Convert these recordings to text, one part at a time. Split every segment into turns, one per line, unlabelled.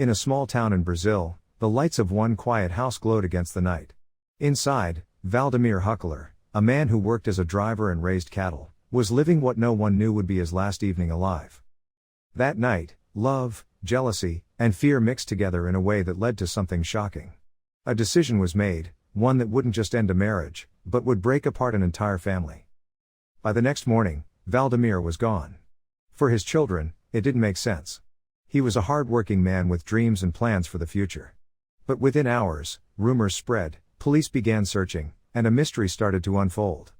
In a small town in Brazil, the lights of one quiet house glowed against the night. Inside, Valdemir Huckler, a man who worked as a driver and raised cattle, was living what no one knew would be his last evening alive. That night, love, jealousy, and fear mixed together in a way that led to something shocking. A decision was made, one that wouldn't just end a marriage, but would break apart an entire family. By the next morning, Valdemir was gone. For his children, it didn't make sense. He was a hard-working man with dreams and plans for the future. But within hours, rumors spread, police began searching, and a mystery started to unfold.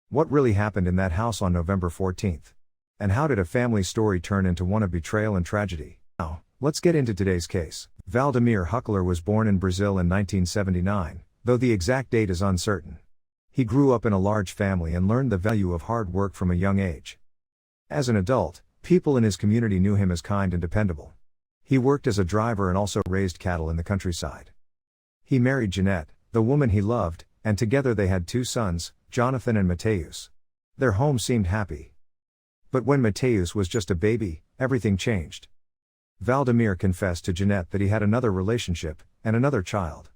What really happened in that house on November 14th? And how did a family story turn into one of betrayal and tragedy? Now, let's get into today's case. Valdemir Huckler was born in Brazil in 1979, though the exact date is uncertain. He grew up in a large family and learned the value of hard work from a young age. As an adult, people in his community knew him as kind and dependable. He worked as a driver and also raised cattle in the countryside. He married Jeanette, the woman he loved, and together they had two sons, Jonathan and Mateus. Their home seemed happy. But when Mateus was just a baby, everything changed. Valdemir confessed to Jeanette that he had another relationship, and another child.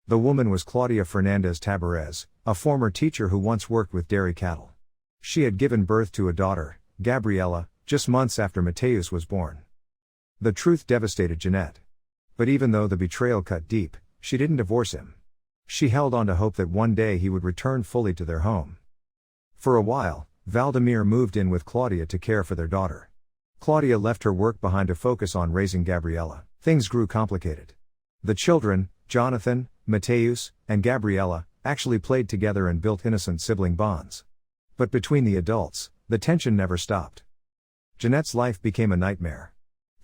The woman was Claudia Fernandez Tabarez, a former teacher who once worked with dairy cattle. She had given birth to a daughter, Gabriela, just months after Mateus was born. The truth devastated Jeanette. But even though the betrayal cut deep, she didn't divorce him. She held on to hope that one day he would return fully to their home. For a while, Valdemir moved in with Claudia to care for their daughter. Claudia left her work behind to focus on raising Gabriela. Things grew complicated. The children, Jonathan, Mateus, and Gabriela, actually played together and built innocent sibling bonds. But between the adults, the tension never stopped. Jeanette's life became a nightmare.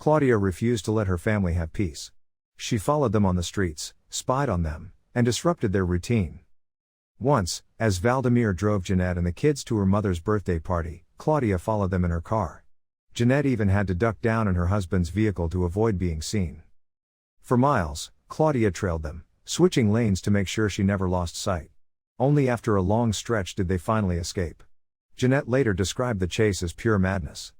Claudia refused to let her family have peace. She followed them on the streets, spied on them, and disrupted their routine. Once, as Valdemir drove Jeanette and the kids to her mother's birthday party, Claudia followed them in her car. Jeanette even had to duck down in her husband's vehicle to avoid being seen. For miles, Claudia trailed them, switching lanes to make sure she never lost sight. Only after a long stretch did they finally escape. Jeanette later described the chase as pure madness.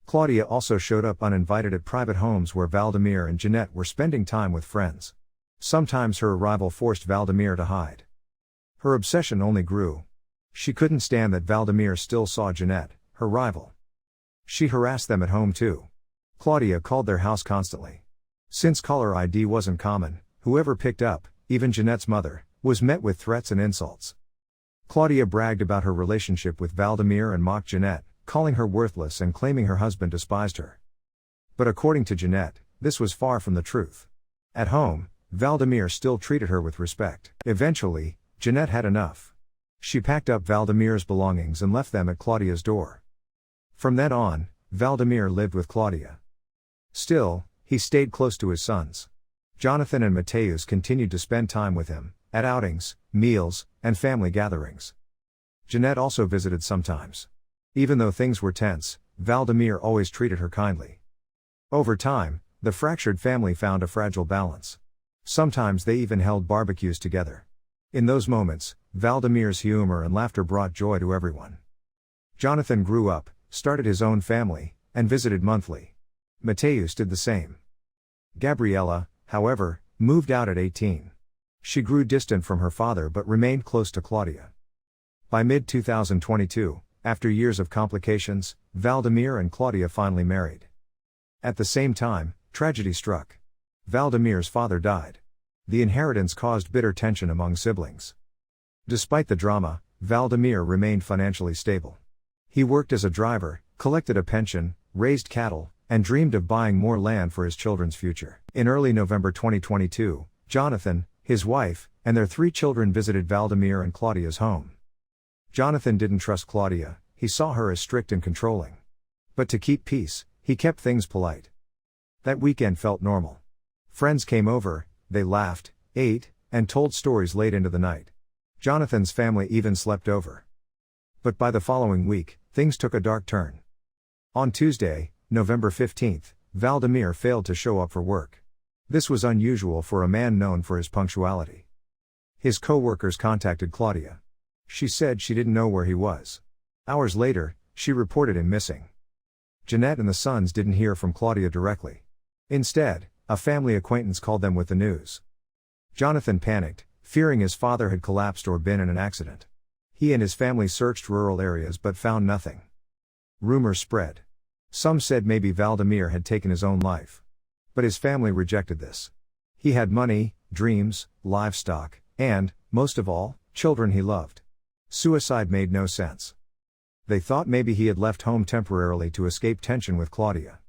Claudia also showed up uninvited at private homes where Valdemir and Jeanette were spending time with friends. Sometimes her arrival forced Valdemir to hide. Her obsession only grew. She couldn't stand that Valdemir still saw Jeanette, her rival. She harassed them at home too. Claudia called their house constantly. Since caller ID wasn't common, whoever picked up, even Jeanette's mother, was met with threats and insults. Claudia bragged about her relationship with Valdemir and mocked Jeanette, calling her worthless and claiming her husband despised her. But according to Jeanette, this was far from the truth. At home, Valdemir still treated her with respect. Eventually, Jeanette had enough. She packed up Valdemir's belongings and left them at Claudia's door. From then on, Valdemir lived with Claudia. Still, he stayed close to his sons. Jonathan and Mateus continued to spend time with him, at outings, meals, and family gatherings. Jeanette also visited sometimes. Even though things were tense, Valdemir always treated her kindly. Over time, the fractured family found a fragile balance. Sometimes they even held barbecues together. In those moments, Valdemir's humor and laughter brought joy to everyone. Jonathan grew up, started his own family, and visited monthly. Mateus did the same. Gabriela, however, moved out at 18. She grew distant from her father but remained close to Claudia. By mid-2022, after years of complications, Valdemir and Claudia finally married. At the same time, tragedy struck. Valdemir's father died. The inheritance caused bitter tension among siblings. Despite the drama, Valdemir remained financially stable. He worked as a driver, collected a pension, raised cattle, and dreamed of buying more land for his children's future. In early November 2022, Jonathan, his wife, and their 3 children visited Valdemir and Claudia's home. Jonathan didn't trust Claudia, he saw her as strict and controlling. But to keep peace, he kept things polite. That weekend felt normal. Friends came over, they laughed, ate, and told stories late into the night. Jonathan's family even slept over. But by the following week, things took a dark turn. On Tuesday, November 15th, Valdemir failed to show up for work. This was unusual for a man known for his punctuality. His co-workers contacted Claudia. She said she didn't know where he was. Hours later, she reported him missing. Jeanette and the sons didn't hear from Claudia directly. Instead, a family acquaintance called them with the news. Jonathan panicked, fearing his father had collapsed or been in an accident. He and his family searched rural areas but found nothing. Rumors spread. Some said maybe Valdemir had taken his own life. But his family rejected this. He had money, dreams, livestock, and, most of all, children he loved. Suicide made no sense. They thought maybe he had left home temporarily to escape tension with Claudia.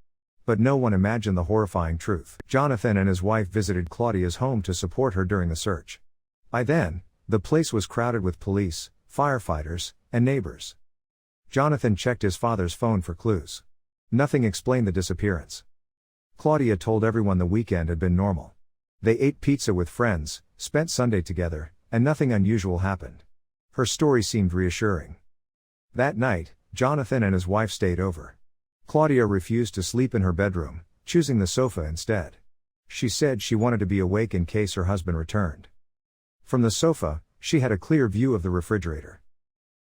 But no one imagined the horrifying truth. Jonathan and his wife visited Claudia's home to support her during the search. By then, the place was crowded with police, firefighters, and neighbors. Jonathan checked his father's phone for clues. Nothing explained the disappearance. Claudia told everyone the weekend had been normal. They ate pizza with friends, spent Sunday together, and nothing unusual happened. Her story seemed reassuring. That night, Jonathan and his wife stayed over. Claudia refused to sleep in her bedroom, choosing the sofa instead. She said she wanted to be awake in case her husband returned. From the sofa, she had a clear view of the refrigerator.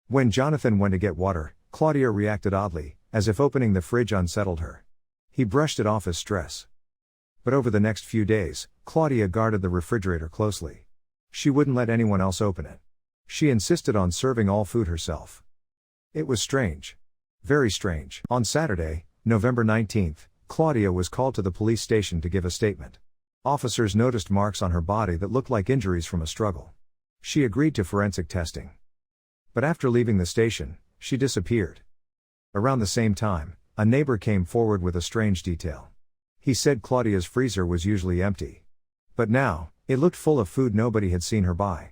When Jonathan went to get water, Claudia reacted oddly, as if opening the fridge unsettled her. He brushed it off as stress. But over the next few days, Claudia guarded the refrigerator closely. She wouldn't let anyone else open it. She insisted on serving all food herself. It was strange. Very strange. On Saturday, November 19th, Claudia was called to the police station to give a statement. Officers noticed marks on her body that looked like injuries from a struggle. She agreed to forensic testing. But after leaving the station, she disappeared. Around the same time, a neighbor came forward with a strange detail. He said Claudia's freezer was usually empty. But now, it looked full of food nobody had seen her buy.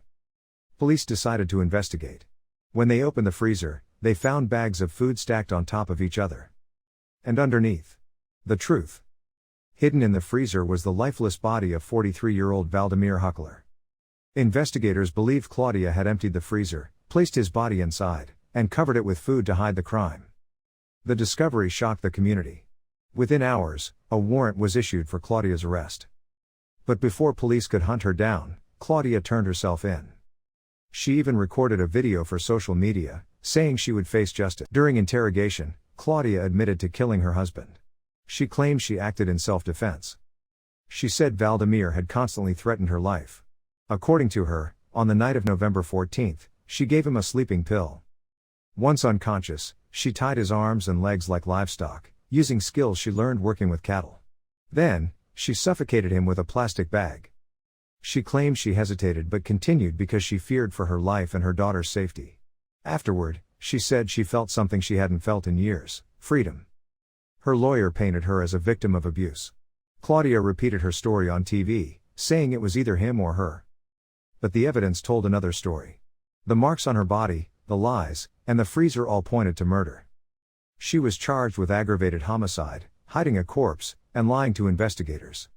Police decided to investigate. When they opened the freezer, they found bags of food stacked on top of each other. And underneath, the truth. Hidden in the freezer was the lifeless body of 43-year-old Valdemir Huckler. Investigators believed Claudia had emptied the freezer, placed his body inside, and covered it with food to hide the crime. The discovery shocked the community. Within hours, a warrant was issued for Claudia's arrest. But before police could hunt her down, Claudia turned herself in. She even recorded a video for social media, saying she would face justice. During interrogation, Claudia admitted to killing her husband. She claimed she acted in self-defense. She said Valdemir had constantly threatened her life. According to her, on the night of November 14th, she gave him a sleeping pill. Once unconscious, she tied his arms and legs like livestock, using skills she learned working with cattle. Then, she suffocated him with a plastic bag. She claimed she hesitated but continued because she feared for her life and her daughter's safety. Afterward, she said she felt something she hadn't felt in years: freedom. Her lawyer painted her as a victim of abuse. Claudia repeated her story on TV, saying it was either him or her. But the evidence told another story. The marks on her body, the lies, and the freezer all pointed to murder. She was charged with aggravated homicide, hiding a corpse, and lying to investigators.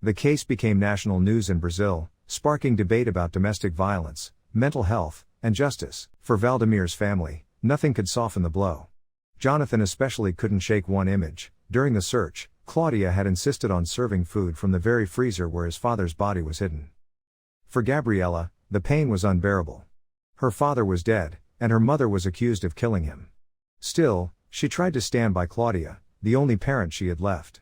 The case became national news in Brazil, sparking debate about domestic violence, mental health, and justice. For Valdemir's family, nothing could soften the blow. Jonathan especially couldn't shake one image. During the search, Claudia had insisted on serving food from the very freezer where his father's body was hidden. For Gabriella, the pain was unbearable. Her father was dead, and her mother was accused of killing him. Still, she tried to stand by Claudia, the only parent she had left.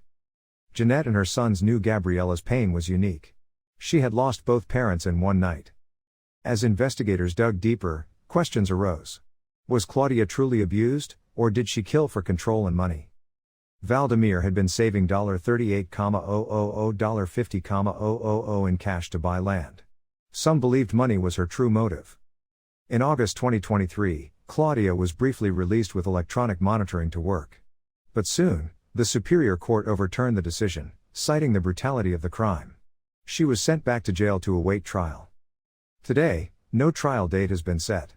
Jeanette and her sons knew Gabriella's pain was unique. She had lost both parents in one night. As investigators dug deeper, questions arose. Was Claudia truly abused, or did she kill for control and money? Valdemir had been saving $38,000, $50,000 in cash to buy land. Some believed money was her true motive. In August 2023, Claudia was briefly released with electronic monitoring to work. But soon, the Superior Court overturned the decision, citing the brutality of the crime. She was sent back to jail to await trial. Today, no trial date has been set.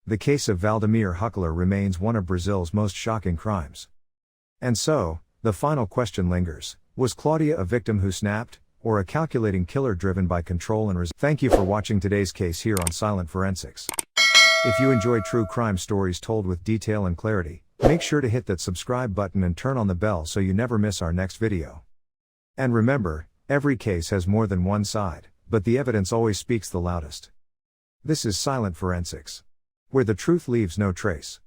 The case of Valdemir Huckler remains one of Brazil's most shocking crimes. And so, the final question lingers: was Claudia a victim who snapped, or a calculating killer driven by control and resentment? Thank you for watching today's case here on Silent Forensics. If you enjoy true crime stories told with detail and clarity, make sure to hit that subscribe button and turn on the bell so you never miss our next video. And remember, every case has more than one side, but the evidence always speaks the loudest. This is Silent Forensics, where the truth leaves no trace.